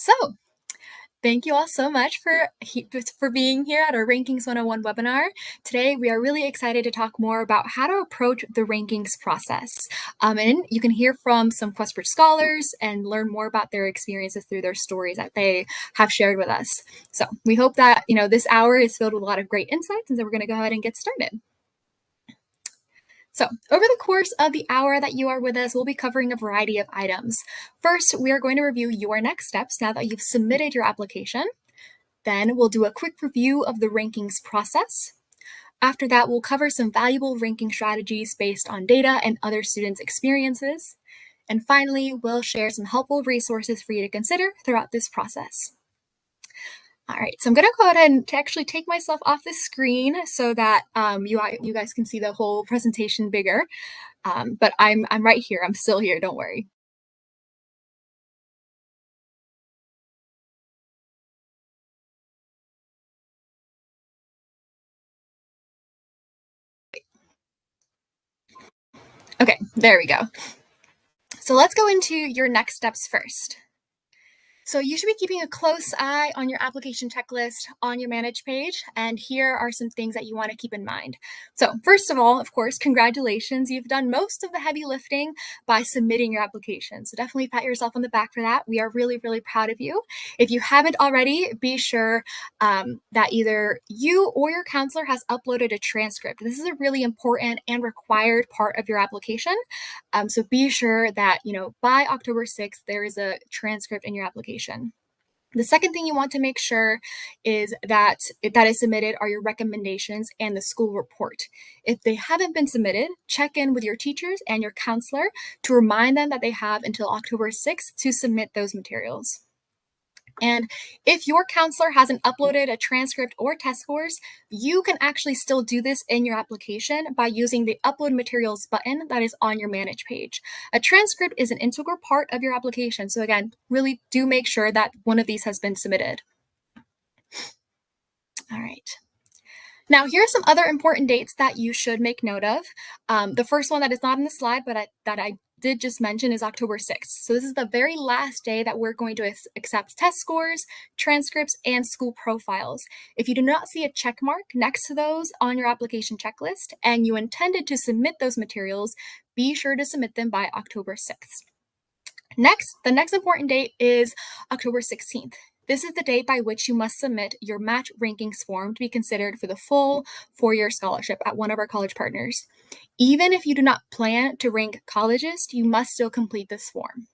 So, thank you all so much for being here at our Rankings 101 webinar. Today, we are really excited to talk more about how to approach the rankings process. And you can hear from some QuestBridge scholars and learn more about their experiences through their stories that they have shared with us. So, we hope that this hour is filled with a lot of great insights, and so we're going to go ahead and get started. So, over the course of the hour that you are with us, we'll be covering a variety of items. First, we are going to review your next steps now that you've submitted your application. Then we'll do a quick review of the rankings process. After that, we'll cover some valuable ranking strategies based on data and other students' experiences. And finally, we'll share some helpful resources for you to consider throughout this process. All right, so I'm going to go ahead and actually take myself off the screen so that you guys can see the whole presentation bigger. But I'm right here. I'm still here. Don't worry. Okay, there we go. So let's go into your next steps first. So you should be keeping a close eye on your application checklist on your Manage page, and here are some things that you want to keep in mind. So first of all, of course, congratulations. You've done most of the heavy lifting by submitting your application. So definitely pat yourself on the back for that. We are really, really proud of you. If you haven't already, be sure that either you or your counselor has uploaded a transcript. This is a really important and required part of your application. So be sure that, by October 6th, there is a transcript in your application. The second thing you want to make sure is that is submitted are your recommendations and the school report. If they haven't been submitted, check in with your teachers and your counselor to remind them that they have until October 6th to submit those materials. And if your counselor hasn't uploaded a transcript or test scores, you can actually still do this in your application by using the Upload Materials button that is on your Manage page. A transcript is an integral part of your application. So again, really do make sure that one of these has been submitted. All right. Now, here are some other important dates that you should make note of. The first one that is not in the slide, but that I did just mention is October 6th. So this is the very last day that we're going to accept test scores, transcripts, and school profiles. If you do not see a check mark next to those on your application checklist and you intended to submit those materials, be sure to submit them by October 6th. Next, the next important date is October 16th. This is the date by which you must submit your match rankings form to be considered for the full 4-year scholarship at one of our college partners. Even if you do not plan to rank colleges, you must still complete this form.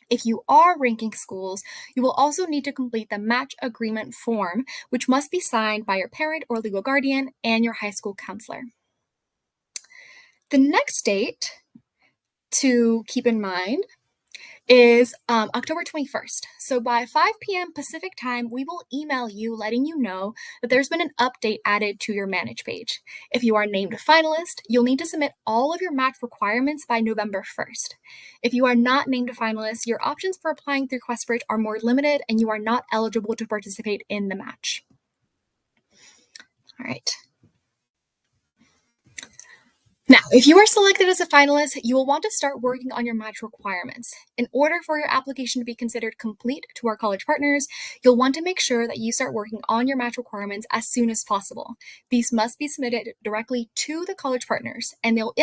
If you are ranking schools, you will also need to complete the match agreement form, which must be signed by your parent or legal guardian and your high school counselor. The next date to keep in mind is October 21st. So by 5 p.m. Pacific time, we will email you letting you know that there's been an update added to your Manage page. If you are named a finalist, you'll need to submit all of your match requirements by November 1st. If you are not named a finalist, your options for applying through QuestBridge are more limited and you are not eligible to participate in the match. All right. Now, if you are selected as a finalist, you will want to start working on your match requirements. In order for your application to be considered complete to our college partners, you'll want to make sure that you start working on your match requirements as soon as possible. These must be submitted directly to the college partners, and they'll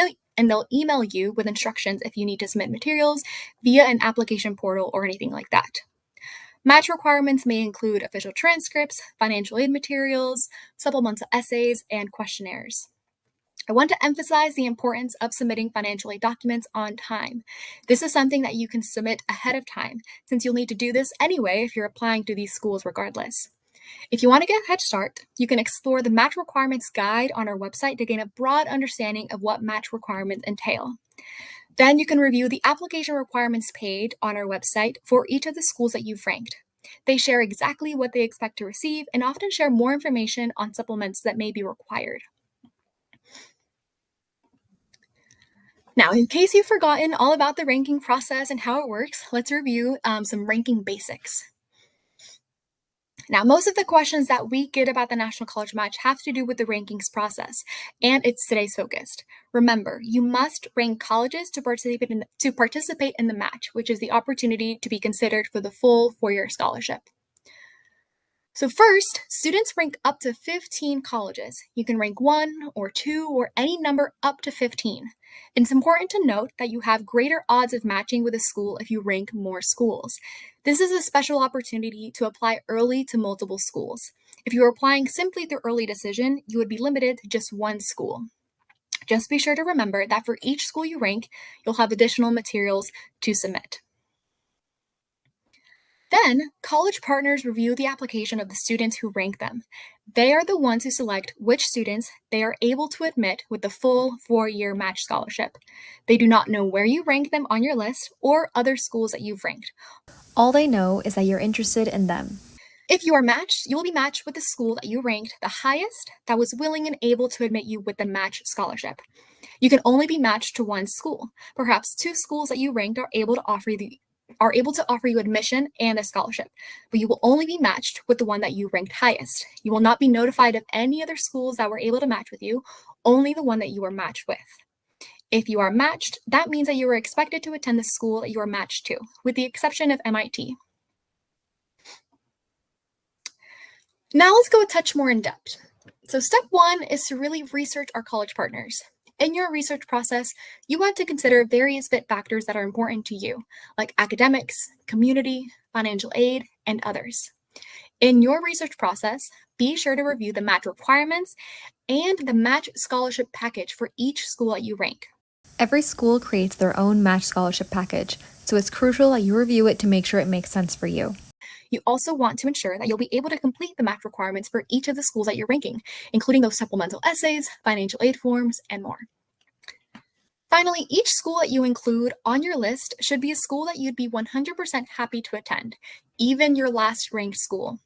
email you with instructions if you need to submit materials via an application portal or anything like that. Match requirements may include official transcripts, financial aid materials, supplemental essays, and questionnaires. I want to emphasize the importance of submitting financial aid documents on time. This is something that you can submit ahead of time, since you'll need to do this anyway if you're applying to these schools regardless. If you want to get a head start, you can explore the match requirements guide on our website to gain a broad understanding of what match requirements entail. Then you can review the application requirements page on our website for each of the schools that you've ranked. They share exactly what they expect to receive and often share more information on supplements that may be required. Now, in case you've forgotten all about the ranking process and how it works, let's review some ranking basics. Now, most of the questions that we get about the National College Match have to do with the rankings process, and it's today's focused. Remember, you must rank colleges to participate in the match, which is the opportunity to be considered for the full four-year scholarship. So first, students rank up to 15 colleges. You can rank 1 or 2 or any number up to 15. It's important to note that you have greater odds of matching with a school if you rank more schools. This is a special opportunity to apply early to multiple schools. If you are applying simply through early decision, you would be limited to just one school. Just be sure to remember that for each school you rank, you'll have additional materials to submit. Then, college partners review the application of the students who rank them. They are the ones who select which students they are able to admit with the full four-year match scholarship. They do not know where you rank them on your list or other schools that you've ranked. All they know is that you're interested in them. If you are matched, you will be matched with the school that you ranked the highest that was willing and able to admit you with the match scholarship. You can only be matched to one school. Perhaps two schools that you ranked are able to offer you admission and a scholarship, but you will only be matched with the one that you ranked highest. You will not be notified of any other schools that were able to match with you, only the one that you were matched with. If you are matched, that means that you are expected to attend the school that you are matched to, with the exception of MIT. Now let's go a touch more in depth. So step 1 is to really research our college partners. In your research process, you want to consider various fit factors that are important to you, like academics, community, financial aid, and others. In your research process, be sure to review the match requirements and the match scholarship package for each school that you rank. Every school creates their own match scholarship package, so it's crucial that you review it to make sure it makes sense for you. You also want to ensure that you'll be able to complete the match requirements for each of the schools that you're ranking, including those supplemental essays, financial aid forms, and more. Finally, each school that you include on your list should be a school that you'd be 100% happy to attend, even your last ranked school.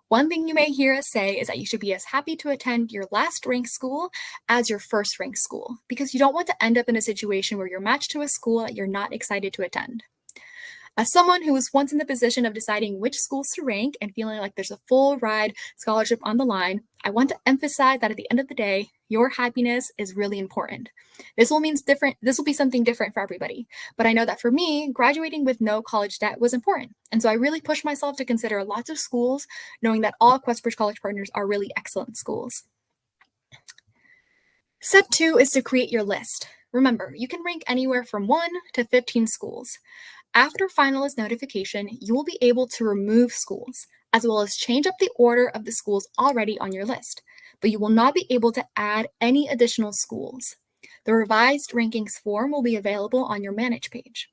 One thing you may hear us say is that you should be as happy to attend your last ranked school as your first ranked school, because you don't want to end up in a situation where you're matched to a school that you're not excited to attend. As someone who was once in the position of deciding which schools to rank and feeling like there's a full ride scholarship on the line, I want to emphasize that at the end of the day, your happiness is really important. This will be something different for everybody. But I know that for me, graduating with no college debt was important. And so I really pushed myself to consider lots of schools, knowing that all QuestBridge College partners are really excellent schools. Step 2 is to create your list. Remember, you can rank anywhere from 1 to 15 schools. After finalist notification, you will be able to remove schools, as well as change up the order of the schools already on your list, but you will not be able to add any additional schools. The revised rankings form will be available on your Manage page.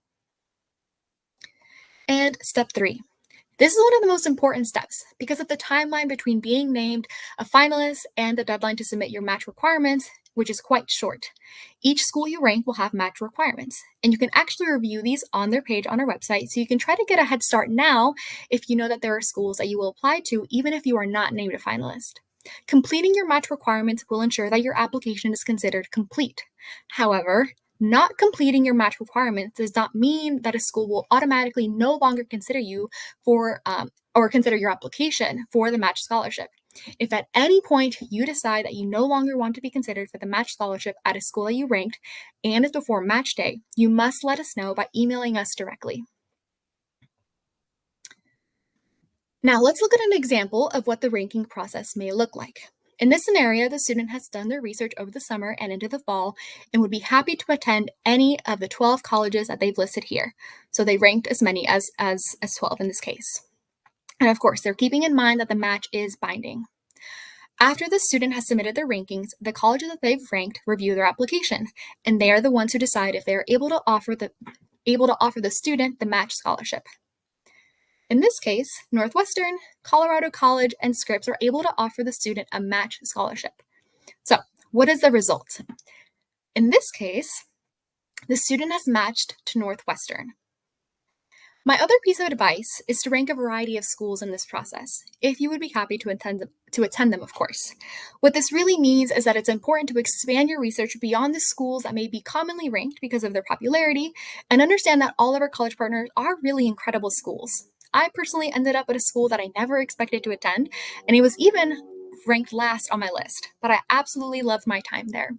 And step 3. This is one of the most important steps because of the timeline between being named a finalist and the deadline to submit your match requirements, which is quite short. Each school you rank will have match requirements, and you can actually review these on their page on our website, so you can try to get a head start now if you know that there are schools that you will apply to, even if you are not named a finalist. Completing your match requirements will ensure that your application is considered complete. However, not completing your match requirements does not mean that a school will automatically no longer consider you or consider your application for the match scholarship. If at any point you decide that you no longer want to be considered for the match scholarship at a school that you ranked and it's before match day, you must let us know by emailing us directly. Now let's look at an example of what the ranking process may look like. In this scenario, the student has done their research over the summer and into the fall and would be happy to attend any of the 12 colleges that they've listed here. So they ranked as many as 12 in this case. And of course, they're keeping in mind that the match is binding. After the student has submitted their rankings, the colleges that they've ranked review their application, and they are the ones who decide if they are able to offer the student the match scholarship. In this case, Northwestern, Colorado College, and Scripps are able to offer the student a match scholarship. So, what is the result? In this case, the student has matched to Northwestern. My other piece of advice is to rank a variety of schools in this process, if you would be happy to attend them, of course. What this really means is that it's important to expand your research beyond the schools that may be commonly ranked because of their popularity, and understand that all of our college partners are really incredible schools. I personally ended up at a school that I never expected to attend, and it was even ranked last on my list, but I absolutely loved my time there.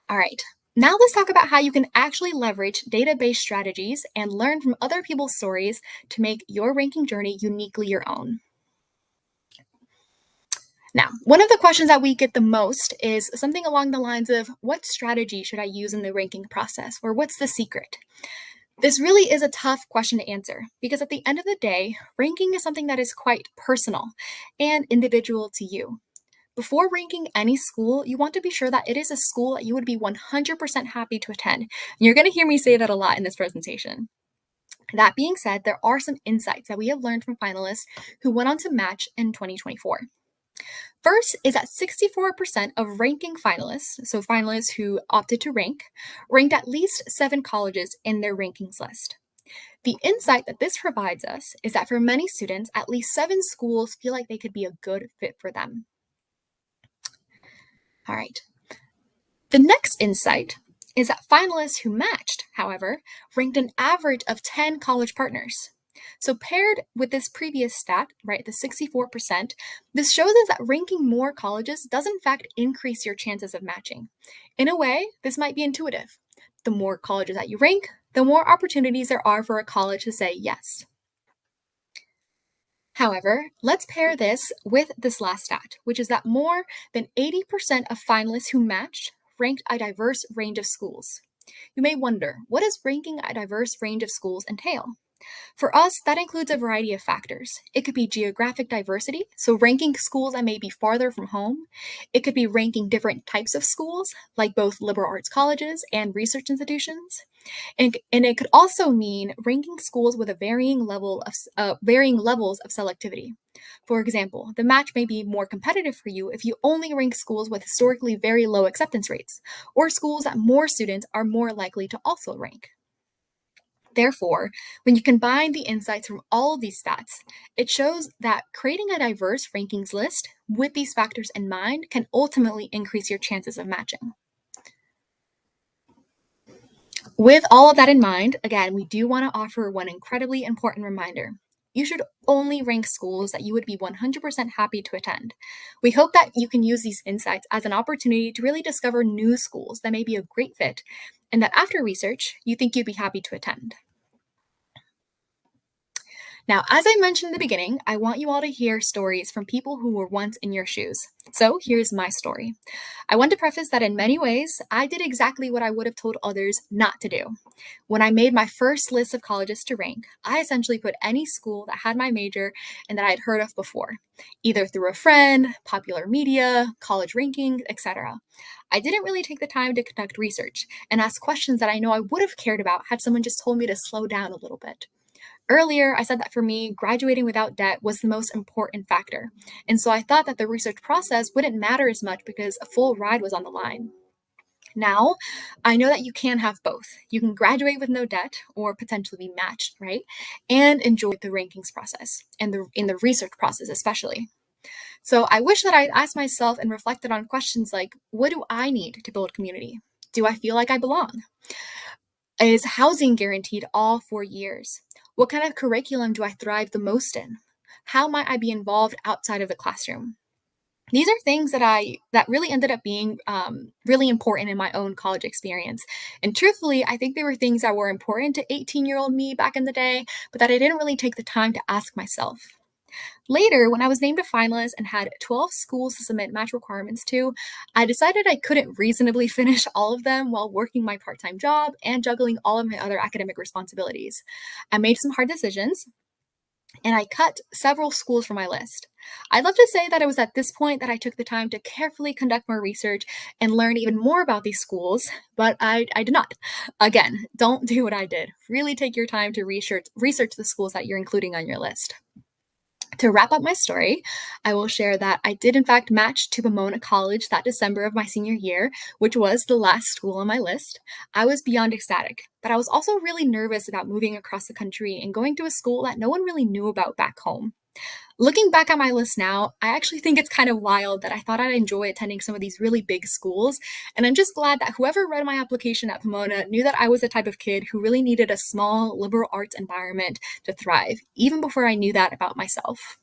All right. Now let's talk about how you can actually leverage database strategies and learn from other people's stories to make your ranking journey uniquely your own. Now, one of the questions that we get the most is something along the lines of, what strategy should I use in the ranking process? Or what's the secret? This really is a tough question to answer because at the end of the day, ranking is something that is quite personal and individual to you. Before ranking any school, you want to be sure that it is a school that you would be 100% happy to attend. And you're going to hear me say that a lot in this presentation. That being said, there are some insights that we have learned from finalists who went on to match in 2024. First is that 64% of ranking finalists, so finalists who opted to rank, ranked at least 7 colleges in their rankings list. The insight that this provides us is that for many students, at least 7 schools feel like they could be a good fit for them. All right. The next insight is that finalists who matched, however, ranked an average of 10 college partners. So paired with this previous stat, right, the 64%, this shows us that ranking more colleges does in fact increase your chances of matching. In a way, this might be intuitive. The more colleges that you rank, the more opportunities there are for a college to say yes. However, let's pair this with this last stat, which is that more than 80% of finalists who matched ranked a diverse range of schools. You may wonder, what does ranking a diverse range of schools entail? For us, that includes a variety of factors. It could be geographic diversity, so ranking schools that may be farther from home. It could be ranking different types of schools, like both liberal arts colleges and research institutions. And it could also mean ranking schools with a varying levels of selectivity. For example, the match may be more competitive for you if you only rank schools with historically very low acceptance rates, or schools that more students are more likely to also rank. Therefore, when you combine the insights from all of these stats, it shows that creating a diverse rankings list with these factors in mind can ultimately increase your chances of matching. With all of that in mind, again, we do want to offer one incredibly important reminder. You should only rank schools that you would be 100% happy to attend. We hope that you can use these insights as an opportunity to really discover new schools that may be a great fit, and that after research, you think you'd be happy to attend. Now, as I mentioned in the beginning, I want you all to hear stories from people who were once in your shoes. So here's my story. I want to preface that in many ways, I did exactly what I would have told others not to do. When I made my first list of colleges to rank, I essentially put any school that had my major and that I had heard of before, either through a friend, popular media, college rankings, etc. I didn't really take the time to conduct research and ask questions that I know I would have cared about had someone just told me to slow down a little bit. Earlier, I said that for me, graduating without debt was the most important factor. And so I thought that the research process wouldn't matter as much because a full ride was on the line. Now, I know that you can have both. You can graduate with no debt or potentially be matched, right? And enjoy the rankings process and in the research process, especially. So I wish that I'd asked myself and reflected on questions like, what do I need to build community? Do I feel like I belong? Is housing guaranteed all 4 years? What kind of curriculum do I thrive the most in? How might I be involved outside of the classroom? These are things that really ended up being really important in my own college experience. And truthfully, I think they were things that were important to 18-year-old me back in the day, but that I didn't really take the time to ask myself. Later, when I was named a finalist and had 12 schools to submit match requirements to, I decided I couldn't reasonably finish all of them while working my part time job and juggling all of my other academic responsibilities. I made some hard decisions and I cut several schools from my list. I'd love to say that it was at this point that I took the time to carefully conduct more research and learn even more about these schools, but I did not. Again, don't do what I did. Really take your time to research the schools that you're including on your list. To wrap up my story, I will share that I did in fact match to Pomona College that December of my senior year, which was the last school on my list. I was beyond ecstatic, but I was also really nervous about moving across the country and going to a school that no one really knew about back home. Looking back at my list now, I actually think it's kind of wild that I thought I'd enjoy attending some of these really big schools. And I'm just glad that whoever read my application at Pomona knew that I was the type of kid who really needed a small liberal arts environment to thrive, even before I knew that about myself.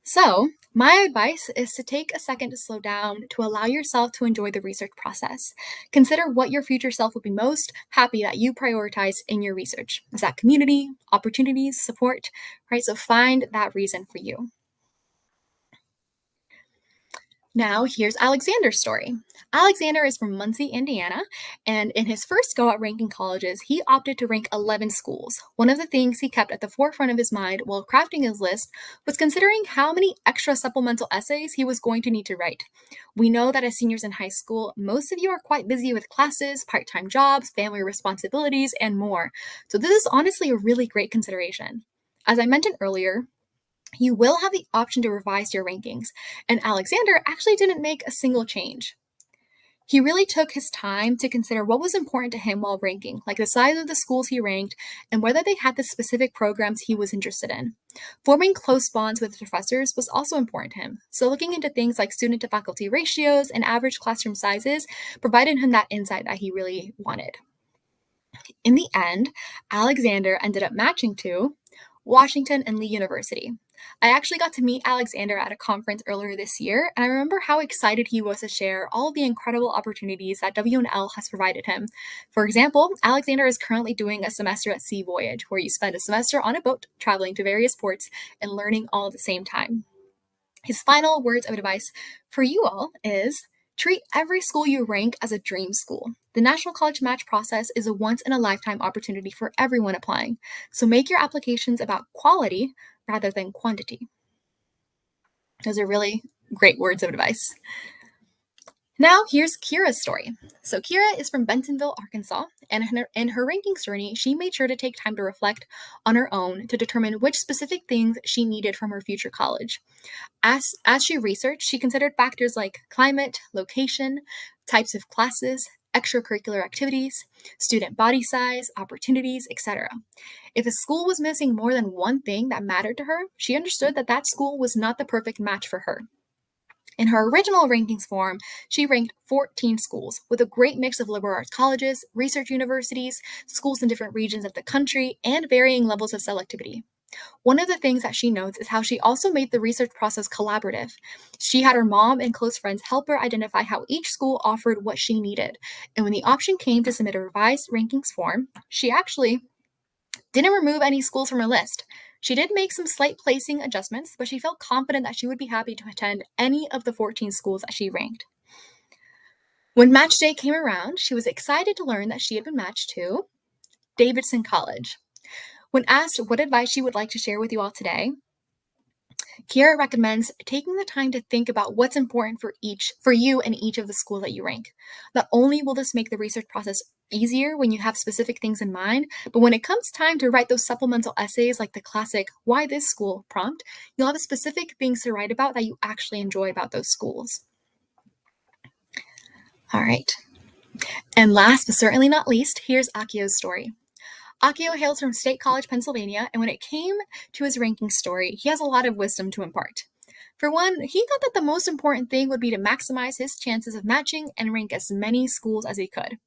So, my advice is to take a second to slow down, to allow yourself to enjoy the research process. Consider what your future self would be most happy that you prioritize in your research. Is that community, opportunities, support, right? So find that reason for you. Now, here's Alexander's story. Alexander is from Muncie, Indiana, and in his first go at ranking colleges, he opted to rank 11 schools. One of the things he kept at the forefront of his mind while crafting his list was considering how many extra supplemental essays he was going to need to write. We know that as seniors in high school, most of you are quite busy with classes, part time jobs, family responsibilities, and more. So, this is honestly a really great consideration. As I mentioned earlier, you will have the option to revise your rankings, and Alexander actually didn't make a single change. He really took his time to consider what was important to him while ranking, like the size of the schools he ranked and whether they had the specific programs he was interested in. Forming close bonds with professors was also important to him, so looking into things like student to faculty ratios and average classroom sizes provided him that insight that he really wanted. In the end, Alexander ended up matching to Washington and Lee University. I actually got to meet Alexander at a conference earlier this year, and I remember how excited he was to share all of the incredible opportunities that W&L has provided him. For example, Alexander is currently doing a semester at sea voyage, where you spend a semester on a boat traveling to various ports and learning all at the same time. His final words of advice for you all is treat every school you rank as a dream school. The National College Match process is a once in a lifetime opportunity for everyone applying, so make your applications about quality rather than quantity. Those are really great words of advice. Now, here's Kiera's story. So, Kiera is from Bentonville, Arkansas, and in her rankings journey, she made sure to take time to reflect on her own to determine which specific things she needed from her future college. As she researched, she considered factors like climate, location, types of classes, extracurricular activities, student body size, opportunities, etc. If a school was missing more than one thing that mattered to her, she understood that that school was not the perfect match for her. In her original rankings form, she ranked 14 schools with a great mix of liberal arts colleges, research universities, schools in different regions of the country, and varying levels of selectivity. One of the things that she notes is how she also made the research process collaborative. She had her mom and close friends help her identify how each school offered what she needed. And when the option came to submit a revised rankings form, she actually didn't remove any schools from her list. She did make some slight placing adjustments, but she felt confident that she would be happy to attend any of the 14 schools that she ranked. When match day came around, she was excited to learn that she had been matched to Davidson College. When asked what advice she would like to share with you all today, Kiera recommends taking the time to think about what's important for you in each of the school that you rank. Not only will this make the research process easier when you have specific things in mind, but when it comes time to write those supplemental essays like the classic "Why this school?" prompt, you'll have specific things to write about that you actually enjoy about those schools. All right. And last but certainly not least, here's Akio's story. Akio hails from State College, Pennsylvania, and when it came to his ranking story, he has a lot of wisdom to impart. For one, he thought that the most important thing would be to maximize his chances of matching and rank as many schools as he could.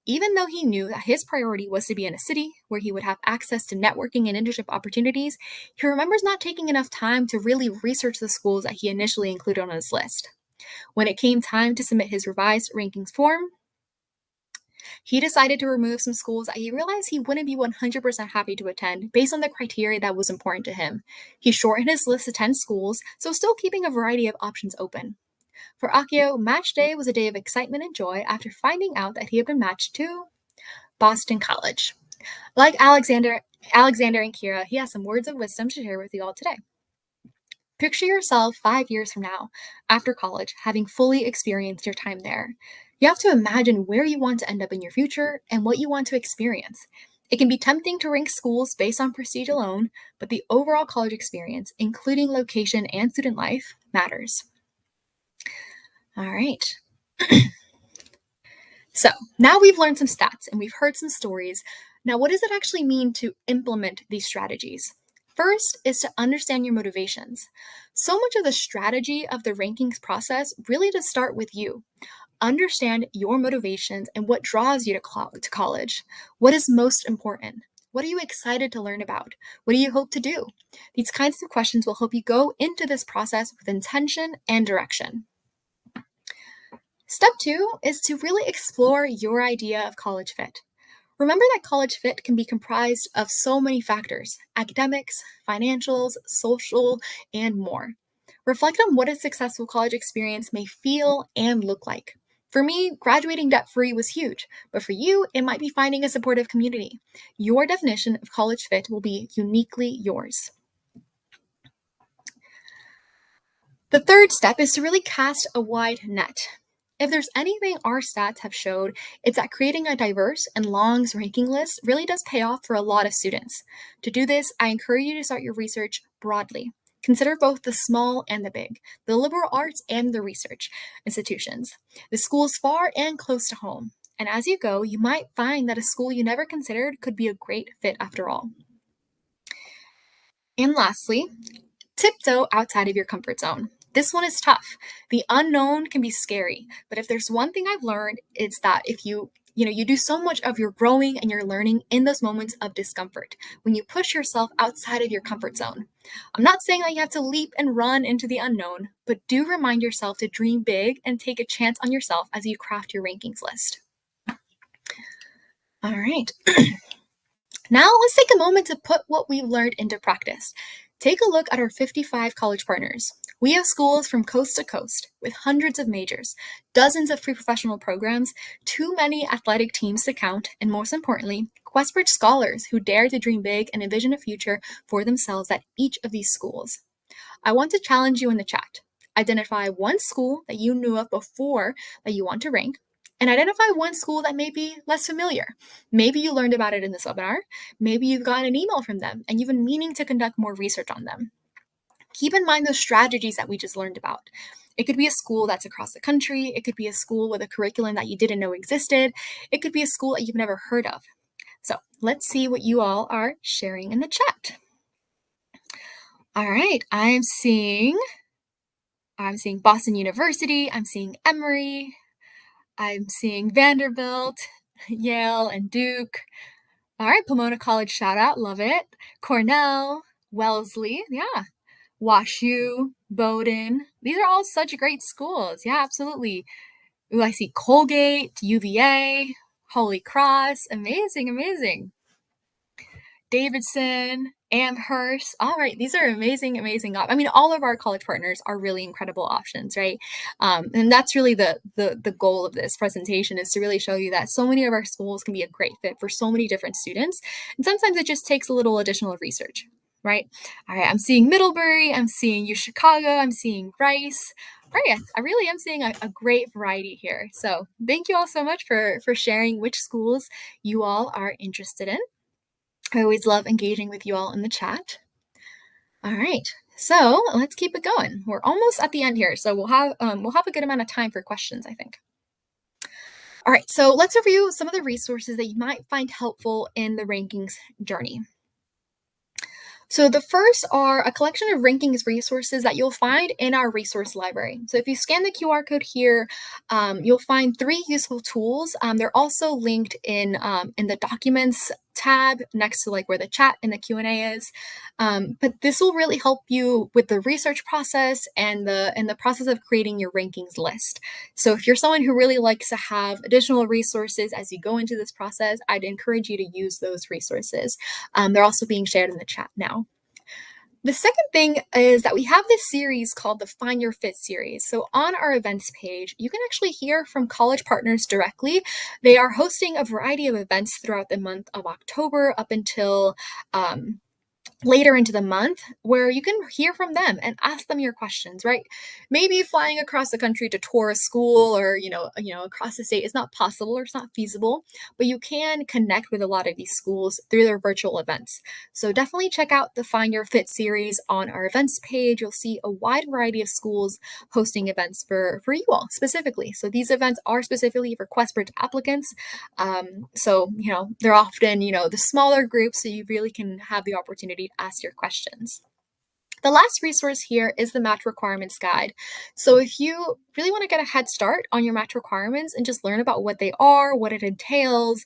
Even though he knew that his priority was to be in a city where he would have access to networking and internship opportunities, he remembers not taking enough time to really research the schools that he initially included on his list. When it came time to submit his revised rankings form, he decided to remove some schools that he realized he wouldn't be 100% happy to attend based on the criteria that was important to him. He shortened his list to 10 schools, so still keeping a variety of options open. For Akio, match day was a day of excitement and joy after finding out that he had been matched to Boston College. Like Alexander and Kiera, he has some words of wisdom to share with you all today. Picture yourself 5 years from now, after college, having fully experienced your time there. You have to imagine where you want to end up in your future and what you want to experience. It can be tempting to rank schools based on prestige alone, but the overall college experience, including location and student life, matters. All right. So now we've learned some stats and we've heard some stories. Now, what does it actually mean to implement these strategies? First is to understand your motivations. So much of the strategy of the rankings process really does start with you. Understand your motivations and what draws you to college. What is most important? What are you excited to learn about? What do you hope to do? These kinds of questions will help you go into this process with intention and direction. Step two is to really explore your idea of college fit. Remember that college fit can be comprised of so many factors: academics, financials, social, and more. Reflect on what a successful college experience may feel and look like. For me, graduating debt free was huge, but for you, it might be finding a supportive community. Your definition of college fit will be uniquely yours. The third step is to really cast a wide net. If there's anything our stats have showed, it's that creating a diverse and long ranking list really does pay off for a lot of students. To do this, I encourage you to start your research broadly. Consider both the small and the big, the liberal arts and the research institutions, the schools far and close to home. And as you go, you might find that a school you never considered could be a great fit after all. And lastly, tiptoe outside of your comfort zone. This one is tough. The unknown can be scary, but if there's one thing I've learned, it's that if you do so much of your growing and your learning in those moments of discomfort, when you push yourself outside of your comfort zone. I'm not saying that you have to leap and run into the unknown, but do remind yourself to dream big and take a chance on yourself as you craft your rankings list. All right. Now let's take a moment to put what we've learned into practice. Take a look at our 55 college partners. We have schools from coast to coast with hundreds of majors, dozens of pre-professional programs, too many athletic teams to count, and most importantly, QuestBridge Scholars who dare to dream big and envision a future for themselves at each of these schools. I want to challenge you in the chat. Identify one school that you knew of before that you want to rank, and identify one school that may be less familiar. Maybe you learned about it in this webinar. Maybe you've gotten an email from them and you've been meaning to conduct more research on them. Keep in mind those strategies that we just learned about. It could be a school that's across the country. It could be a school with a curriculum that you didn't know existed. It could be a school that you've never heard of. So let's see what you all are sharing in the chat. All right, I'm seeing Boston University. I'm seeing Emory. I'm seeing Vanderbilt, Yale, and Duke. All right, Pomona College shout out, love it. Cornell, Wellesley, yeah. WashU, Bowdoin. These are all such great schools. Yeah, absolutely. Ooh, I see Colgate, UVA, Holy Cross. Amazing, amazing. Davidson, Amherst. All right, these are amazing, amazing. I mean, all of our college partners are really incredible options, right? And that's really the goal of this presentation, is to really show you that so many of our schools can be a great fit for so many different students. And sometimes it just takes a little additional research, right? All right, I'm seeing Middlebury, I'm seeing U Chicago, I'm seeing Rice. All right, I really am seeing a great variety here. So thank you all so much for sharing which schools you all are interested in. I always love engaging with you all in the chat. All right, so let's keep it going. We're almost at the end here, so we'll have a good amount of time for questions, I think. All right, so let's review some of the resources that you might find helpful in the rankings journey. So the first are a collection of rankings resources that you'll find in our resource library. So if you scan the QR code here, you'll find 3 useful tools. They're also linked in the documents tab next to like where the chat and the Q&A is. But this will really help you with the research process and the process of creating your rankings list. So if you're someone who really likes to have additional resources as you go into this process, I'd encourage you to use those resources. They're also being shared in the chat now. The second thing is that we have this series called the Find Your Fit series. So on our events page, you can actually hear from college partners directly. They are hosting a variety of events throughout the month of October up until later into the month, where you can hear from them and ask them your questions, right? Maybe flying across the country to tour a school or, across the state is not possible or it's not feasible, but you can connect with a lot of these schools through their virtual events. So definitely check out the Find Your Fit series on our events page. You'll see a wide variety of schools hosting events for you all specifically. So these events are specifically for QuestBridge applicants. So, they're often, the smaller groups, so you really can have the opportunity ask your questions. The last resource here is the Match Requirements Guide. So if you really want to get a head start on your match requirements and just learn about what they are, what it entails,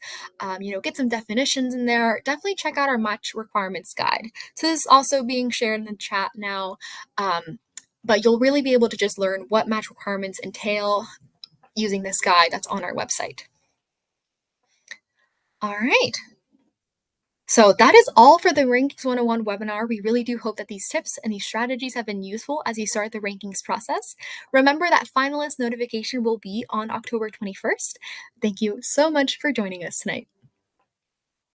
get some definitions in there, definitely check out our Match Requirements Guide. So this is also being shared in the chat now, but you'll really be able to just learn what match requirements entail using this guide that's on our website. All right. So that is all for the Rankings 101 webinar. We really do hope that these tips and these strategies have been useful as you start the rankings process. Remember that finalist notification will be on October 21st. Thank you so much for joining us tonight.